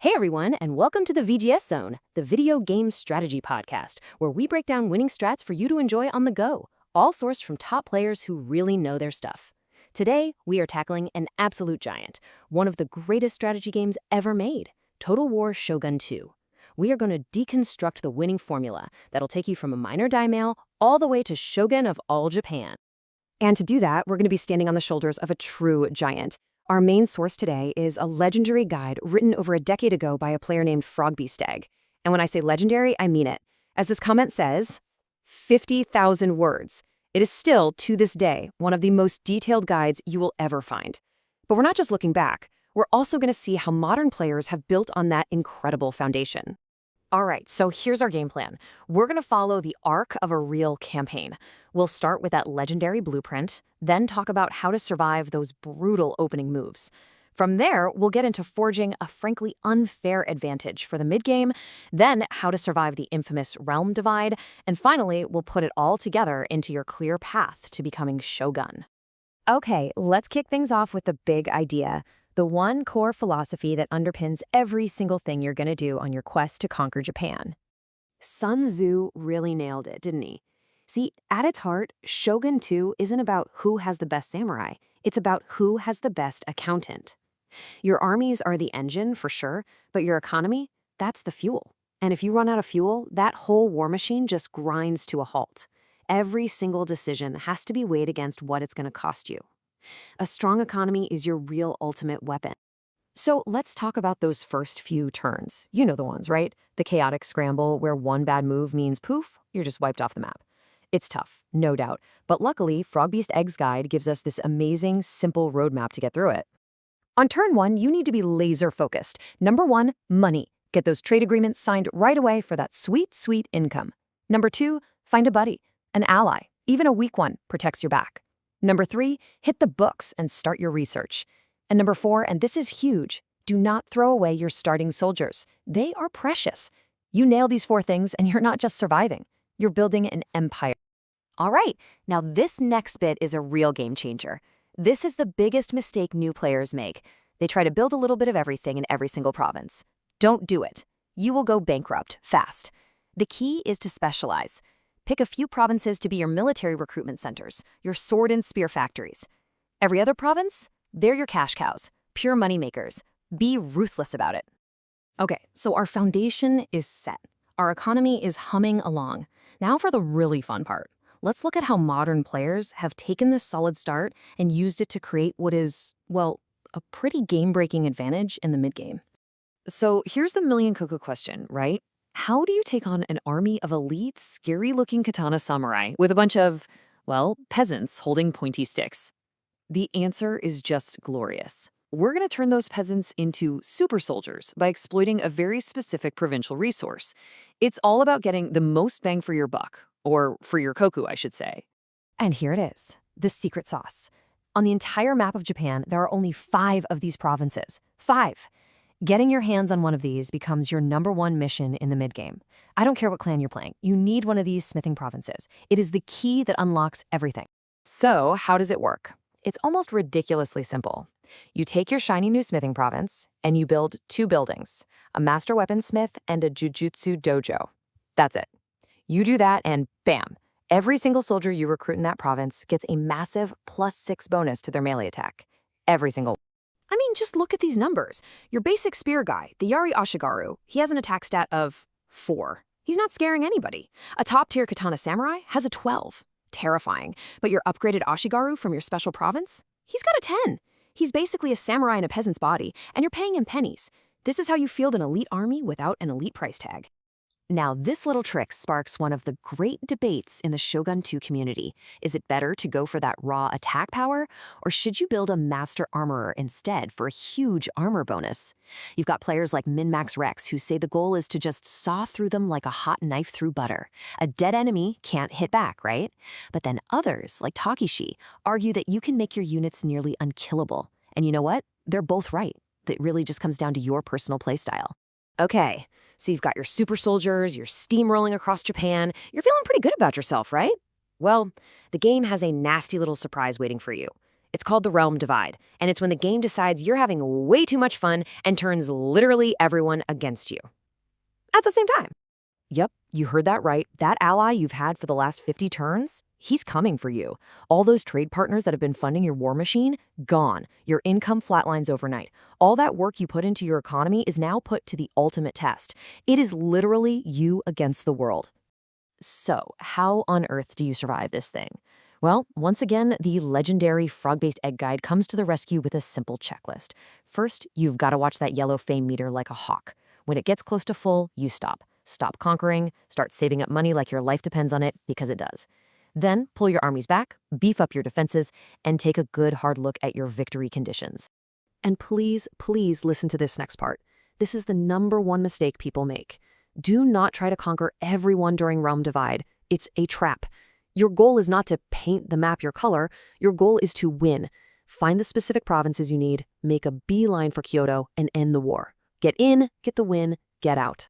Hey everyone, and welcome to the VGS Zone, the video game strategy podcast, where we break down winning strats for you to enjoy on the go, all sourced from top players who really know their stuff. Today, we are tackling an absolute giant, one of the greatest strategy games ever made, Total War Shogun II. We are going to deconstruct the winning formula that'll take you from a minor daimyo all the way to Shogun of all Japan. And to do that, we're going to be standing on the shoulders of a true giant. Our main source today is a legendary guide written over a decade ago by a player named FrogBeastEgg. And when I say legendary, I mean it. As this comment says, 50,000 words. It is still, to this day, one of the most detailed guides you will ever find. But we're not just looking back. We're also going to see how modern players have built on that incredible foundation. All right, so here's our game plan. We're going to follow the arc of a real campaign. We'll start with that legendary blueprint, then talk about how to survive those brutal opening moves. From there, we'll get into forging a frankly unfair advantage for the mid-game, then how to survive the infamous realm divide, and finally, we'll put it all together into your clear path to becoming Shogun. Okay, let's kick things off with the big idea. The one core philosophy that underpins every single thing you're going to do on your quest to conquer Japan. Sun Tzu really nailed it, didn't he? See, at its heart, Shogun II isn't about who has the best samurai. It's about who has the best accountant. Your armies are the engine, for sure, but your economy, that's the fuel. And if you run out of fuel, that whole war machine just grinds to a halt. Every single decision has to be weighed against what it's going to cost you. A strong economy is your real ultimate weapon. So let's talk about those first few turns. You know the ones, right? The chaotic scramble where one bad move means poof, you're just wiped off the map. It's tough, no doubt, but luckily FrogBeastEgg's guide gives us this amazing, simple roadmap to get through it. On turn 1, you need to be laser focused. Number 1, money. Get those trade agreements signed right away for that sweet, sweet income. Number 2, find a buddy, an ally. Even a weak one protects your back. Number 3, hit the books and start your research. And number 4, and this is huge, do not throw away your starting soldiers. They are precious. You nail these 4 things and you're not just surviving, you're building an empire. All right, now this next bit is a real game changer. This is the biggest mistake new players make. They try to build a little bit of everything in every single province. Don't do it. You will go bankrupt fast. The key is to specialize. Pick a few provinces to be your military recruitment centers, your sword and spear factories. Every other province, they're your cash cows, pure money makers. Be ruthless about it. Okay, so our foundation is set. Our economy is humming along. Now for the really fun part. Let's look at how modern players have taken this solid start and used it to create what is, well, a pretty game-breaking advantage in the mid-game. So here's the million-koku question, right? How do you take on an army of elite, scary-looking katana samurai with a bunch of, well, peasants holding pointy sticks? The answer is just glorious. We're going to turn those peasants into super soldiers by exploiting a very specific provincial resource. It's all about getting the most bang for your buck, or for your koku, I should say. And here it is, the secret sauce. On the entire map of Japan, there are only 5 of these provinces. 5! Getting your hands on one of these becomes your number 1 mission in the mid-game. I don't care what clan you're playing, you need one of these smithing provinces. It is the key that unlocks everything. So, how does it work? It's almost ridiculously simple. You take your shiny new smithing province, and you build 2 buildings, a master weaponsmith and a jujutsu dojo. That's it. You do that and bam, every single soldier you recruit in that province gets a massive +6 bonus to their melee attack. Every single one. I mean, just look at these numbers. Your basic spear guy, the Yari Ashigaru, he has an attack stat of 4. He's not scaring anybody. A top-tier katana samurai has a 12. Terrifying. But your upgraded Ashigaru from your special province? He's got a 10. He's basically a samurai in a peasant's body, and you're paying him pennies. This is how you field an elite army without an elite price tag. Now, this little trick sparks one of the great debates in the Shogun II community. Is it better to go for that raw attack power, or should you build a master armorer instead for a huge armor bonus? You've got players like MinMax Rex who say the goal is to just saw through them like a hot knife through butter. A dead enemy can't hit back, right? But then others, like Takeshi, argue that you can make your units nearly unkillable. And you know what? They're both right. It really just comes down to your personal playstyle. Okay. So you've got your super soldiers, you're steamrolling across Japan. You're feeling pretty good about yourself, right? Well, the game has a nasty little surprise waiting for you. It's called the realm divide, and it's when the game decides you're having way too much fun and turns literally everyone against you at the same time. Yep, you heard that right. That ally you've had for the last 50 turns, he's coming for you. All those trade partners that have been funding your war machine, gone. Your income flatlines overnight. All that work you put into your economy is now put to the ultimate test. It is literally you against the world. So, how on earth do you survive this thing? Well, once again, the legendary Frog-Based Egg Guide comes to the rescue with a simple checklist. First, you've got to watch that yellow fame meter like a hawk. When it gets close to full, you stop. Stop conquering, start saving up money like your life depends on it, because it does. Then pull your armies back, beef up your defenses, and take a good hard look at your victory conditions. And please, please listen to this next part. This is the #1 mistake people make. Do not try to conquer everyone during Realm Divide. It's a trap. Your goal is not to paint the map your color. Your goal is to win. Find the specific provinces you need, make a beeline for Kyoto, and end the war. Get in, get the win, get out.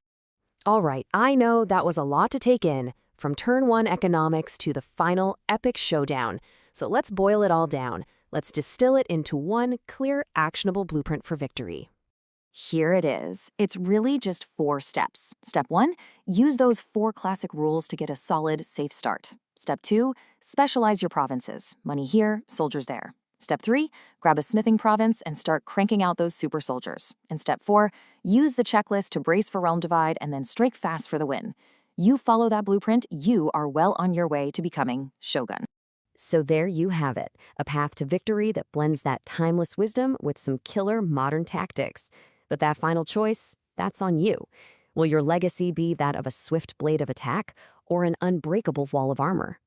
All right, I know that was a lot to take in, from turn 1 economics to the final epic showdown. So let's boil it all down. Let's distill it into one clear, actionable blueprint for victory. Here it is. It's really just 4 steps. Step 1, use those 4 classic rules to get a solid, safe start. Step 2, specialize your provinces. Money here, soldiers there. Step 3, grab a smithing province and start cranking out those super soldiers. And step 4, use the checklist to brace for Realm Divide and then strike fast for the win. You follow that blueprint, you are well on your way to becoming Shogun. So there you have it, a path to victory that blends that timeless wisdom with some killer modern tactics. But that final choice, that's on you. Will your legacy be that of a swift blade of attack or an unbreakable wall of armor?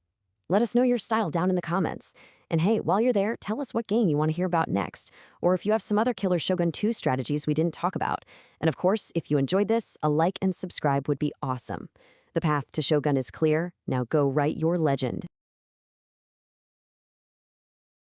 Let us know your style down in the comments. And hey, while you're there, tell us what game you want to hear about next, or if you have some other killer Shogun II strategies we didn't talk about. And of course, if you enjoyed this, a like and subscribe would be awesome. The path to Shogun is clear. Now go write your legend.